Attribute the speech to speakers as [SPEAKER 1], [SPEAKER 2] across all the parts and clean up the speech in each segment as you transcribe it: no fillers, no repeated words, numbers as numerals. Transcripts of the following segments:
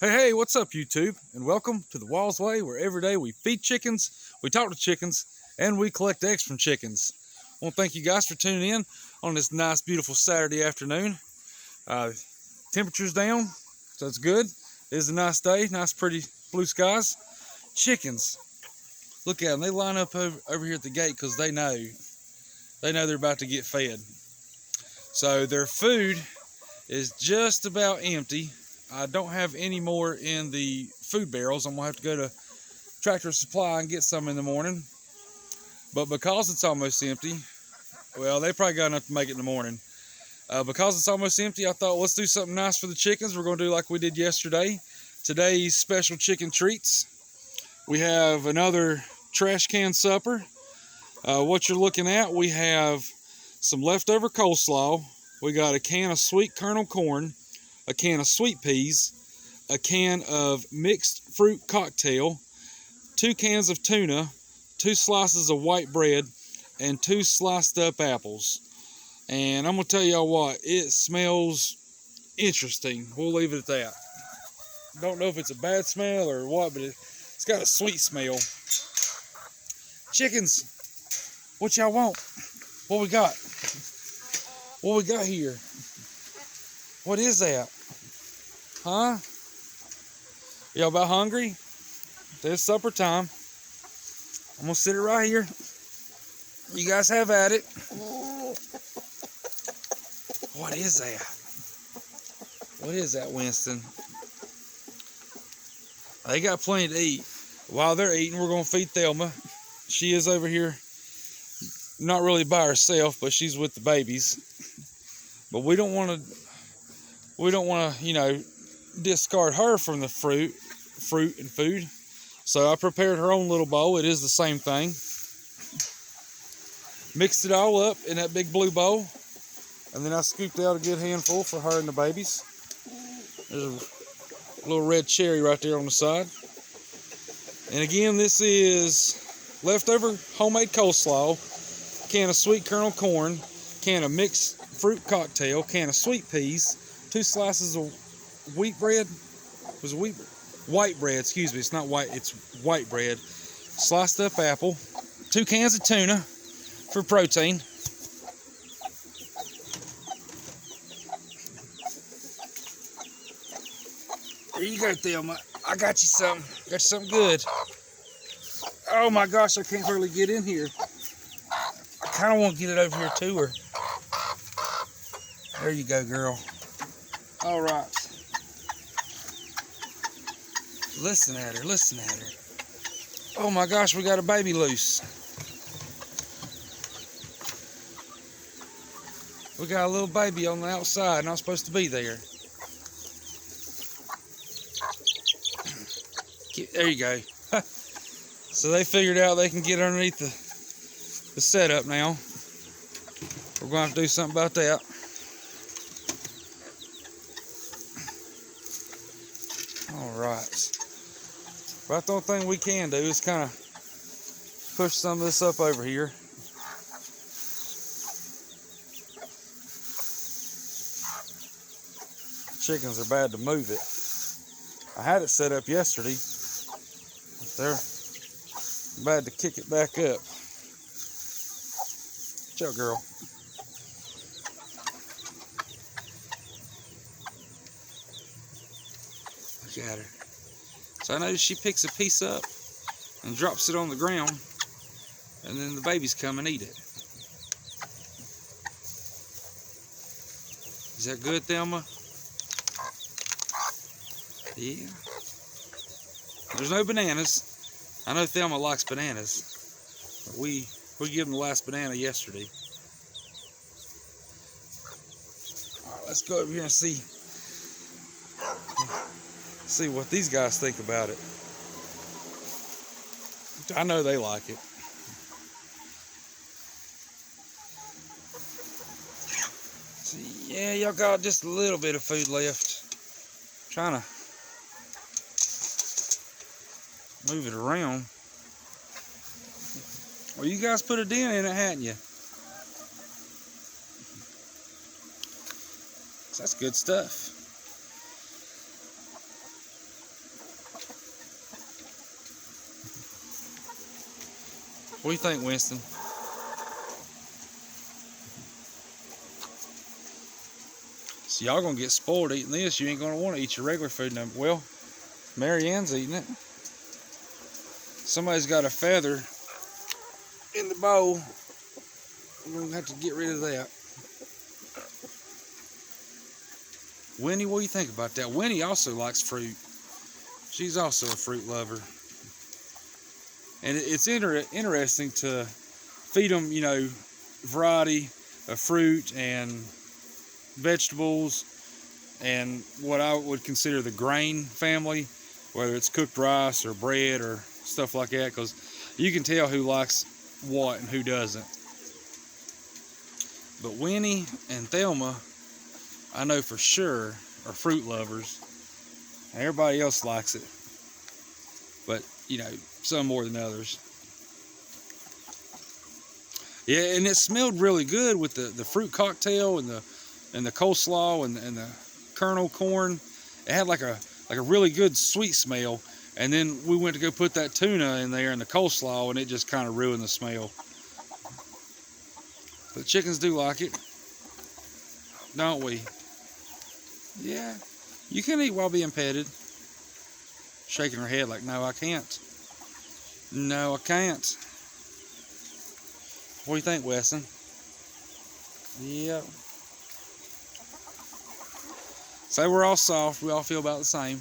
[SPEAKER 1] Hey, what's up, YouTube? And welcome to the Walls Way, where every day we feed chickens, we talk to chickens, and we collect eggs from chickens. I want to thank you guys for tuning in on this nice, beautiful Saturday afternoon. Temperature's down, so it's good. It is a nice day, nice, pretty blue skies. Chickens, look at them. They line up over here at the gate because they know they're about to get fed. So their food is just about empty. I don't have any more in the food barrels. I'm gonna have to go to Tractor Supply and get some in the morning. But because it's almost empty, well, they probably got enough to make it in the morning. Because it's almost empty, I thought, let's do something nice for the chickens. We're gonna do like we did yesterday. Today's special chicken treats. We have another trash can supper. What you're looking at, we have some leftover coleslaw. We got a can of sweet kernel corn, a can of sweet peas, a can of mixed fruit cocktail, 2 cans of tuna, 2 slices of white bread, and 2 sliced up apples. And I'm going to tell y'all what, it smells interesting. We'll leave it at that. Don't know if it's a bad smell or what, but it's got a sweet smell. Chickens, what y'all want? What we got? What we got here? What is that? Huh? Y'all about hungry? It's supper time. I'm gonna sit it right here. You guys have at it. What is that? What is that, Winston? They got plenty to eat. While they're eating, we're gonna feed Thelma. She is over here, not really by herself, but she's with the babies. But we don't want to, discard her from the fruit and food. So I prepared her own little bowl. It is the same thing. Mixed it all up in that big blue bowl. And then I scooped out a good handful for her and the babies. There's a little red cherry right there on the side. And again, this is leftover homemade coleslaw, can of sweet kernel corn, can of mixed fruit cocktail, can of sweet peas, 2 slices of wheat bread. Was it wheat? White bread, excuse me. It's not white, it's white bread. Sliced up apple, 2 cans of tuna for protein. There you go, Thelma. I got you something. Got you something good. Oh my gosh, I can't hardly get in here. I kind of want to get it over here to her. There you go, girl. All right. Listen at her, listen at her. Oh my gosh, we got a baby loose. We got a little baby on the outside, not supposed to be there. There you go. So they figured out they can get underneath the setup now. We're going to have to do something about that. Alright. About the only thing we can do is kind of push some of this up over here. Chickens are bad to move it. I had it set up yesterday. They're bad to kick it back up. Ciao, girl. Look at her. So I noticed she picks a piece up and drops it on the ground, and then the babies come and eat it. Is that good, Thelma? Yeah. There's no bananas. I know Thelma likes bananas. We gave them the last banana yesterday. All right, let's go over here and see what these guys think about it. I know they like it. See, yeah, y'all got just a little bit of food left. Trying to move it around. Well, you guys put a dent in it, hadn't you? So that's good stuff. What do you think, Winston? So y'all gonna get spoiled eating this. You ain't gonna want to eat your regular food no. Well, Marianne's eating it. Somebody's got a feather in the bowl. We're gonna have to get rid of that. Winnie, what do you think about that? Winnie also likes fruit. She's also a fruit lover. And it's interesting to feed them, you know, variety of fruit and vegetables and what I would consider the grain family, whether it's cooked rice or bread or stuff like that, because you can tell who likes what and who doesn't. But Winnie and Thelma, I know for sure, are fruit lovers. And everybody else likes it, but you know, some more than others. Yeah, and it smelled really good with the fruit cocktail and the coleslaw and the kernel corn. It had like a really good sweet smell. And then we went to go put that tuna in there and the coleslaw, and it just kind of ruined the smell. But chickens do like it, don't we? Yeah. You can eat while being petted. Shaking her head like, no, I can't. No, I can't. What do you think, Weston? Yeah. So we're all soft. We all feel about the same.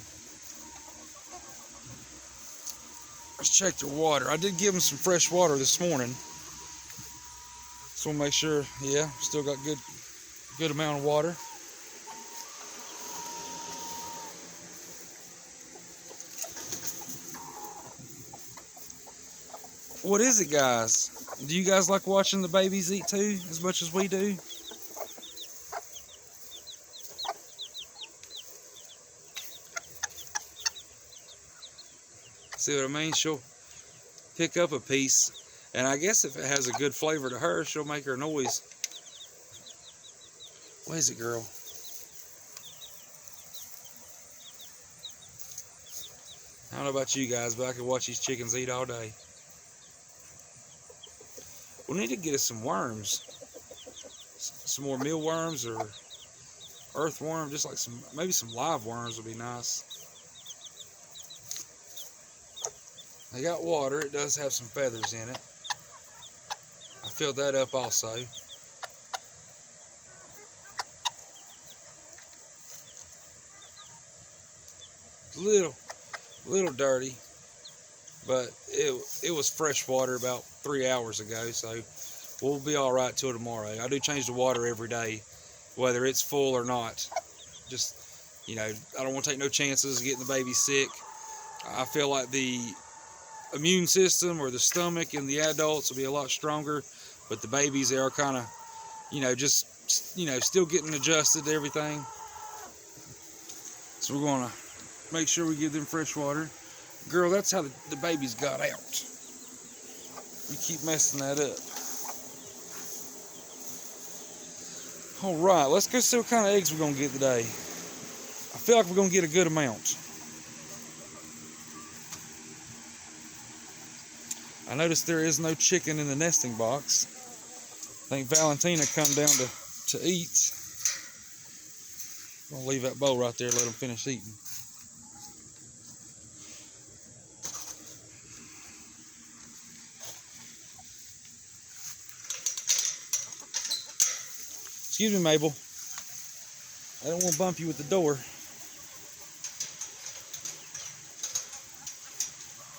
[SPEAKER 1] Let's check their water. I did give them some fresh water this morning. So we'll make sure, yeah, still got good amount of water. What is it, guys? Do you guys like watching the babies eat too, as much as we do? See what I mean? She'll pick up a piece, and I guess if it has a good flavor to her, she'll make her noise. What is it, girl? I don't know about you guys, but I could watch these chickens eat all day. We need to get us some worms. Some more mealworms or earthworm, just like maybe some live worms would be nice. They got water. It does have some feathers in it. I filled that up also. Little dirty, but it was fresh water about 3 hours ago, so we'll be all right till tomorrow. I do change the water every day, whether it's full or not. Just, you know, I don't want to take no chances of getting the baby sick. I feel like the immune system or the stomach in the adults will be a lot stronger, but the babies, they are kind of, you know, just, you know, still getting adjusted to everything. So we're going to make sure we give them fresh water. Girl, that's how the babies got out. You keep messing that up. All right, let's go see what kind of eggs we're going to get today. I feel like we're going to get a good amount. I noticed there is no chicken in the nesting box. I think Valentina come down to eat. I'm going to leave that bowl right there and let them finish eating. Excuse me, Mabel. I don't want to bump you with the door.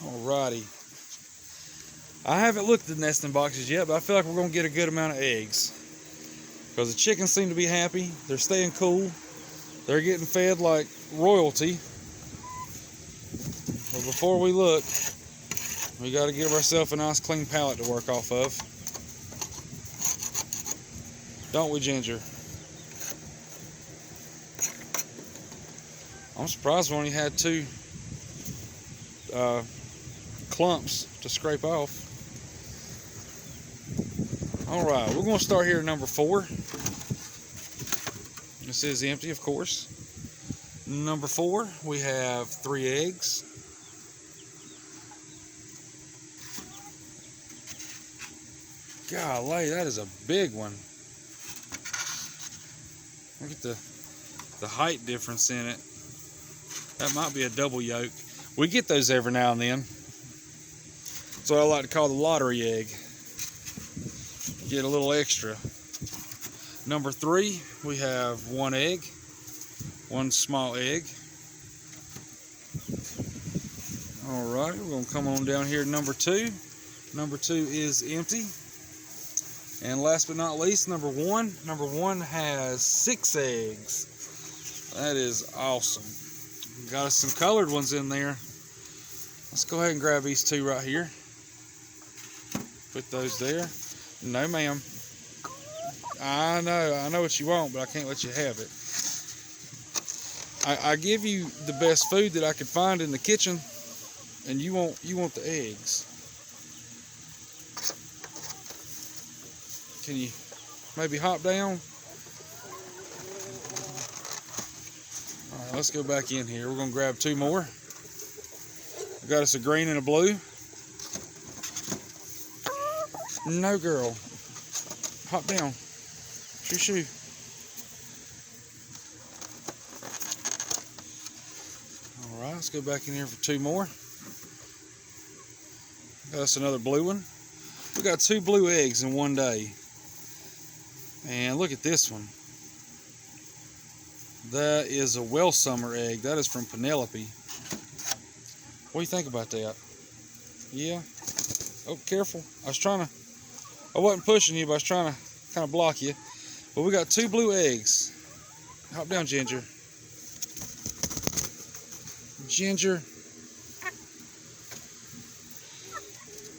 [SPEAKER 1] Alrighty. I haven't looked at the nesting boxes yet, but I feel like we're going to get a good amount of eggs. Because the chickens seem to be happy. They're staying cool. They're getting fed like royalty. But before we look, we got to give ourselves a nice clean pallet to work off of. Don't we, Ginger? I'm surprised we only had 2 clumps to scrape off. Alright, we're going to start here at number 4. This is empty, of course. Number 4, we have 3 eggs. Golly, that is a big one. Look at the height difference in it. That might be a double yolk. We get those every now and then. That's what I like to call the lottery egg. Get a little extra. Number 3, we have one egg, one small egg. All right, we're gonna come on down here to number 2. Number 2 is empty. And last but not least, number 1. Number 1 has 6 eggs. That is awesome. Got us some colored ones in there. Let's go ahead and grab these 2 right here. Put those there. No, ma'am. I know what you want, but I can't let you have it. I give you the best food that I could find in the kitchen, and you want the eggs. Can you maybe hop down? All right, let's go back in here. We're gonna grab 2 more. We got us a green and a blue. No, girl. Hop down. Shoo. All right, let's go back in here for 2 more. Got us another blue one. We got 2 blue eggs in one day. And look at this one. That is a well summer egg. That is from Penelope. What do you think about that? Yeah? Oh, careful. I wasn't pushing you, but I was trying to kind of block you. But we got 2 blue eggs. Hop down, Ginger. Ginger.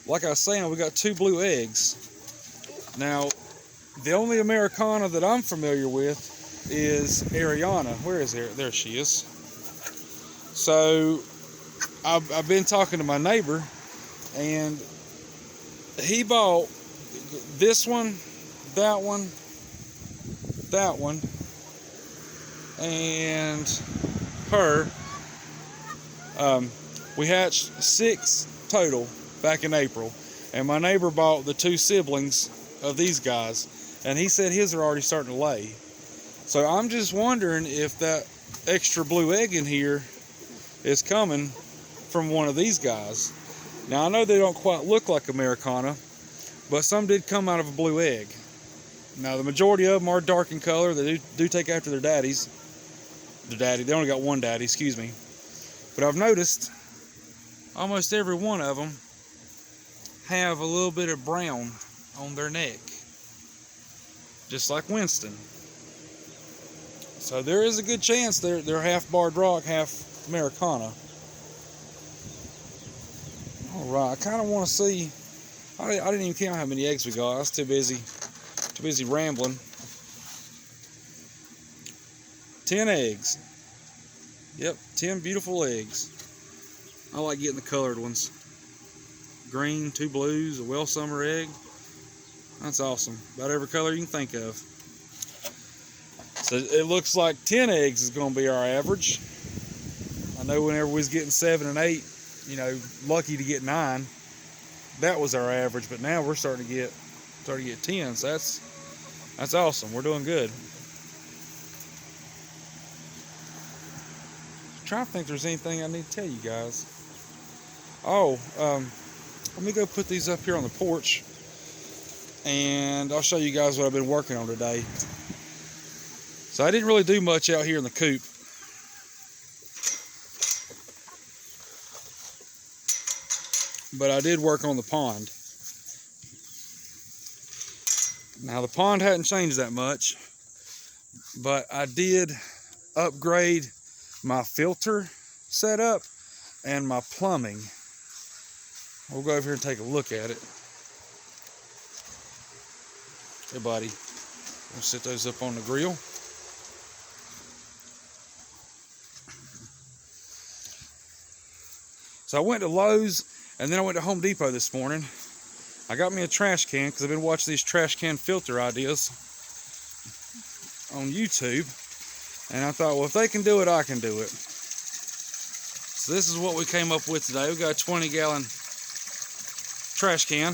[SPEAKER 1] Like I was saying, we got 2 blue eggs. Now, the only Americana that I'm familiar with is Ariana. Where is there? There she is. So, I've been talking to my neighbor, and he bought this one, that one, and her. We hatched 6 total back in April, and my neighbor bought the 2 siblings of these guys, and he said his are already starting to lay. So I'm just wondering if that extra blue egg in here is coming from one of these guys. Now I know they don't quite look like Americana, but some did come out of a blue egg. Now the majority of them are dark in color. They do take after their daddies. They only got one daddy, excuse me. But I've noticed almost every one of them have a little bit of brown on their neck, just like Winston. So there is a good chance they're half barred rock, half Americana. All right, I kind of want to see. I didn't even count how many eggs we got. I was too busy rambling. 10 eggs. Yep, 10 beautiful eggs. I like getting the colored ones. Green, 2 blues, a well summer egg. That's awesome. About every color you can think of. So it looks like 10 eggs is going to be our average. I know whenever we was getting 7 and 8, lucky to get 9, that was our average. But now we're starting to get 10. So that's awesome. We're doing good. I'm trying to think if there's anything I need to tell you guys. Oh, let me go put these up here on the porch, and I'll show you guys what I've been working on today. So I didn't really do much out here in the coop. But I did work on the pond. Now the pond hadn't changed that much, but I did upgrade my filter setup and my plumbing. We'll go over here and take a look at it. Hey buddy, we'll set those up on the grill. So I went to Lowe's, and then I went to Home Depot this morning. I got me a trash can because I've been watching these trash can filter ideas on YouTube. And I thought, well, if they can do it, I can do it. So this is what we came up with today. We got a 20-gallon trash can.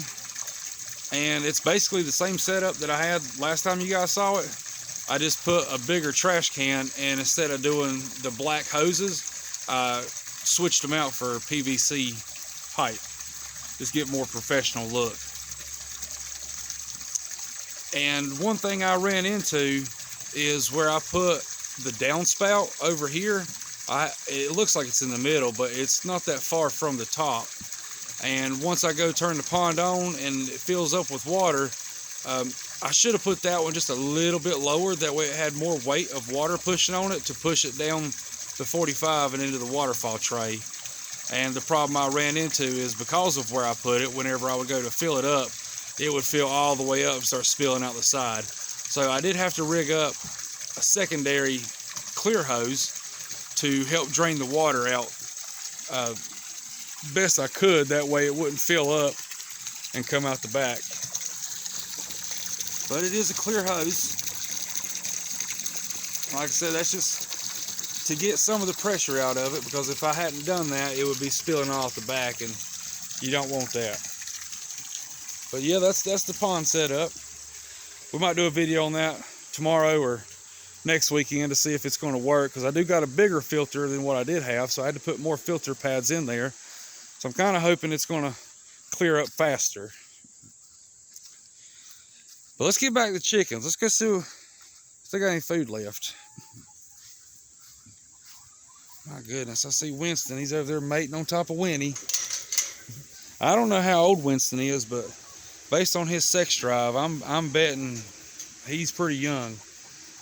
[SPEAKER 1] And it's basically the same setup that I had last time you guys saw it. I just put a bigger trash can, and instead of doing the black hoses, I switched them out for PVC pipe. Just get more professional look. And one thing I ran into is where I put the downspout over here. It looks like it's in the middle, but it's not that far from the top. And once I go turn the pond on and it fills up with water, I should have put that one just a little bit lower. That way it had more weight of water pushing on it to push it down the 45 and into the waterfall tray. And the problem I ran into is because of where I put it, whenever I would go to fill it up, it would fill all the way up and start spilling out the side. So I did have to rig up a secondary clear hose to help drain the water out best I could. That way it wouldn't fill up and come out the back. But it is a clear hose. Like I said, that's just to get some of the pressure out of it, because if I hadn't done that, it would be spilling off the back, and you don't want that. But yeah, that's the pond setup. We might do a video on that tomorrow or next weekend to see if it's going to work, because I do got a bigger filter than what I did have, so I had to put more filter pads in there. So I'm kind of hoping it's going to clear up faster. But let's get back to the chickens. Let's go see if they got any food left. My goodness, I see Winston. He's over there mating on top of Winnie. I don't know how old Winston is, but based on his sex drive, I'm betting he's pretty young.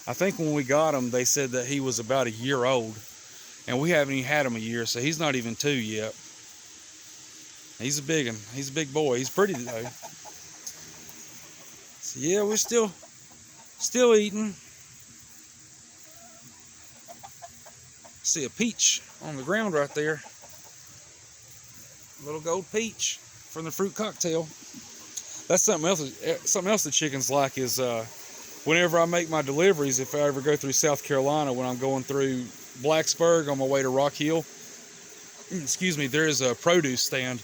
[SPEAKER 1] I think when we got him, they said that he was about a year old, and we haven't even had him a year, so he's not even 2 yet. He's a big one. He's a big boy. He's pretty though. So yeah, we're still eating. See a peach on the ground right there. A little gold peach from the fruit cocktail. That's something else the chickens like is whenever I make my deliveries, if I ever go through South Carolina, when I'm going through Blacksburg on my way to Rock Hill, excuse me, there is a produce stand,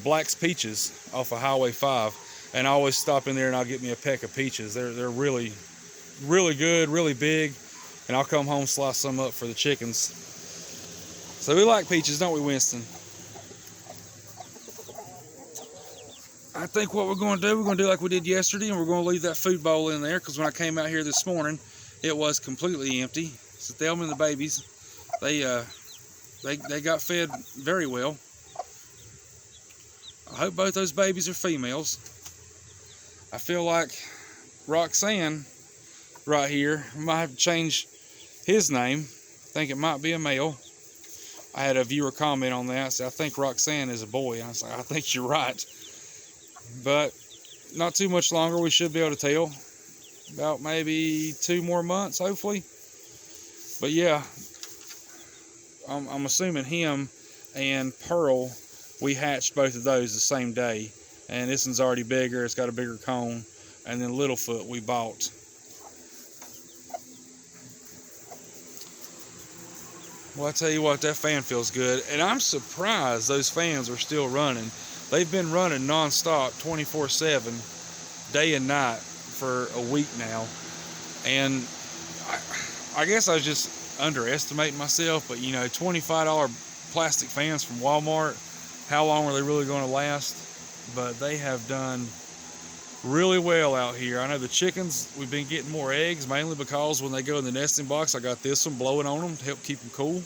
[SPEAKER 1] Black's Peaches off of Highway 5, and I always stop in there and I'll get me a peck of peaches. They're really, really good, really big, and I'll come home, slice some up for the chickens. So we like peaches, don't we, Winston? I think what we're going to do like we did yesterday, and we're going to leave that food bowl in there, because when I came out here this morning, it was completely empty. So Thelma and the babies, they got fed very well. I hope both those babies are females. I feel like Roxanne right here, I might have to change his name. I think it might be a male. I had a viewer comment on that, so I think Roxanne is a boy. And I was like, I think you're right. But not too much longer, we should be able to tell. About maybe 2 more months, hopefully. But yeah, I'm assuming him and Pearl, we hatched both of those the same day. And this one's already bigger, it's got a bigger cone. And then Littlefoot we bought. Well, I tell you what, that fan feels good. And I'm surprised those fans are still running. They've been running non-stop 24/7, day and night for a week now. And I guess I was just underestimating myself, but you know, $25 plastic fans from Walmart, how long are they really going to last? But they have done really well out here. I know the chickens, we've been getting more eggs, mainly because when they go in the nesting box, I got this one blowing on them to help keep them cool.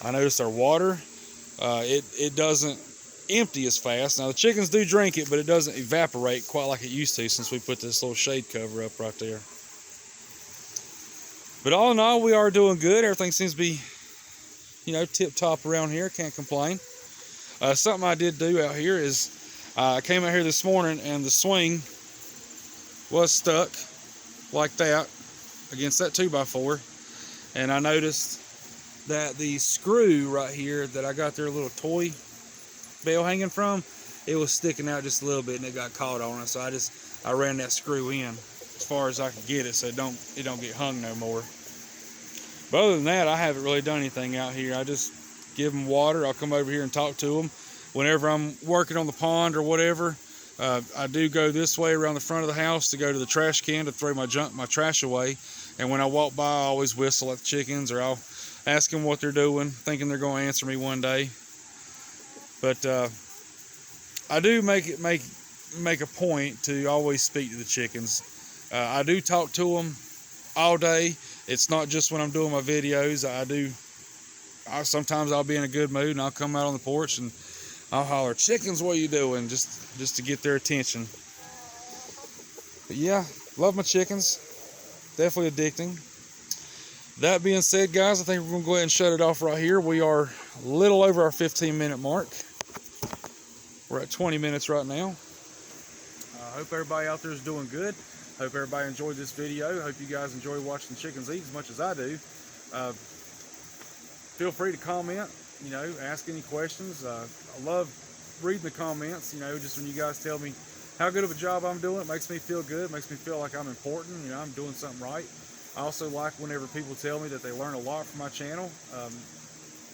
[SPEAKER 1] I noticed our water, it doesn't empty as fast. Now the chickens do drink it, but it doesn't evaporate quite like it used to since we put this little shade cover up right there. But all in all, we are doing good. Everything seems to be, you know, tip-top around here. Can't complain. Something I did do out here is I came out here this morning and the swing was stuck like that against that 2x4, and I noticed that the screw right here that I got their little toy bell hanging from, it was sticking out just a little bit and it got caught on it. So I ran that screw in as far as I could get it, so it don't get hung no more. But other than that, I haven't really done anything out here. I just give them water. I'll come over here and talk to them whenever I'm working on the pond or whatever. I do go this way around the front of the house to go to the trash can to throw my trash away. And when I walk by, I always whistle at the chickens, or I'll ask them what they're doing, thinking they're going to answer me one day. But I do make a point to always speak to the chickens. I do talk to them all day. It's not just when I'm doing my videos. Sometimes I'll be in a good mood and I'll come out on the porch and I'll holler, "Chickens, what are you doing?" just to get their attention. But yeah, love my chickens. Definitely addicting. That being said, guys, I think we're going to go ahead and shut it off right here. We are a little over our 15-minute mark. We're at 20 minutes right now. I hope everybody out there is doing good. Hope everybody enjoyed this video. Hope you guys enjoy watching the chickens eat as much as I do. Feel free to comment, ask any questions. I love reading the comments, just when you guys tell me how good of a job I'm doing. It makes me feel good. It makes me feel like I'm important, I'm doing something right. I also like whenever people tell me that they learn a lot from my channel.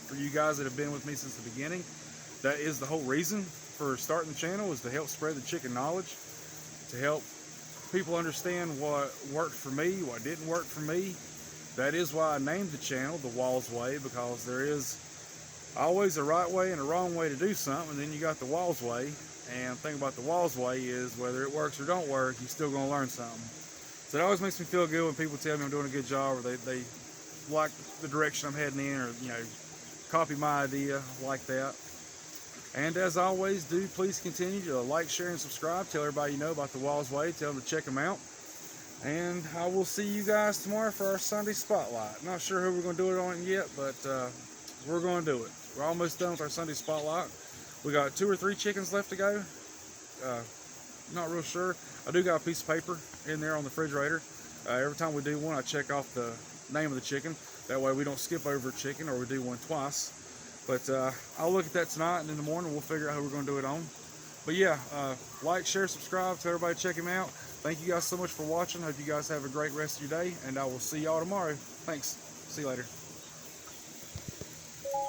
[SPEAKER 1] For you guys that have been with me since the beginning, that is the whole reason for starting the channel, is to help spread the chicken knowledge, to help people understand what worked for me, what didn't work for me. That is why I named the channel The Walls Way, because there is always a right way and a wrong way to do something, and then you got the Walls Way. And the thing about the Walls Way is, whether it works or don't work, you're still going to learn something. So it always makes me feel good when people tell me I'm doing a good job, or they like the direction I'm heading in, or copy my idea like that. And as always, please continue to like, share, and subscribe. Tell everybody you know about the Walls Way. Tell them to check them out. And I will see you guys tomorrow for our Sunday Spotlight. Not sure who we're going to do it on yet, but we're going to do it. We're almost done with our Sunday Spotlight. We got 2 or 3 chickens left to go. Not real sure. I do got a piece of paper in there on the refrigerator. Every time we do one, I check off the name of the chicken. That way we don't skip over a chicken, or we do one twice. But I'll look at that tonight, and in the morning we'll figure out who we're going to do it on. But yeah, like, share, subscribe. Tell everybody to check him out. Thank you guys so much for watching. Hope you guys have a great rest of your day, and I will see y'all tomorrow. Thanks. See you later.